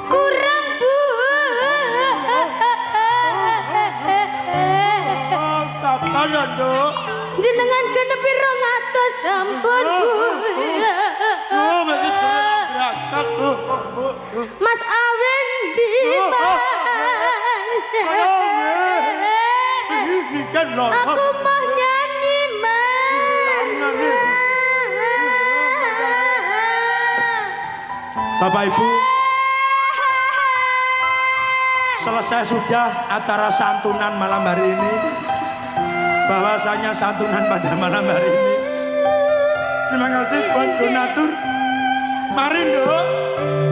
kurang Bu. Apa ya, Nduk? Jenengan genepi 200 sampun Bu. Oh, begitu berangkat, Bu. Mas Awen di aku mau nyanyi Mas. Bapak Ibu, selesai sudah acara santunan malam hari ini. Bahwasanya santunan pada malam hari ini. Terima kasih buat donatur. Mari, Nduk.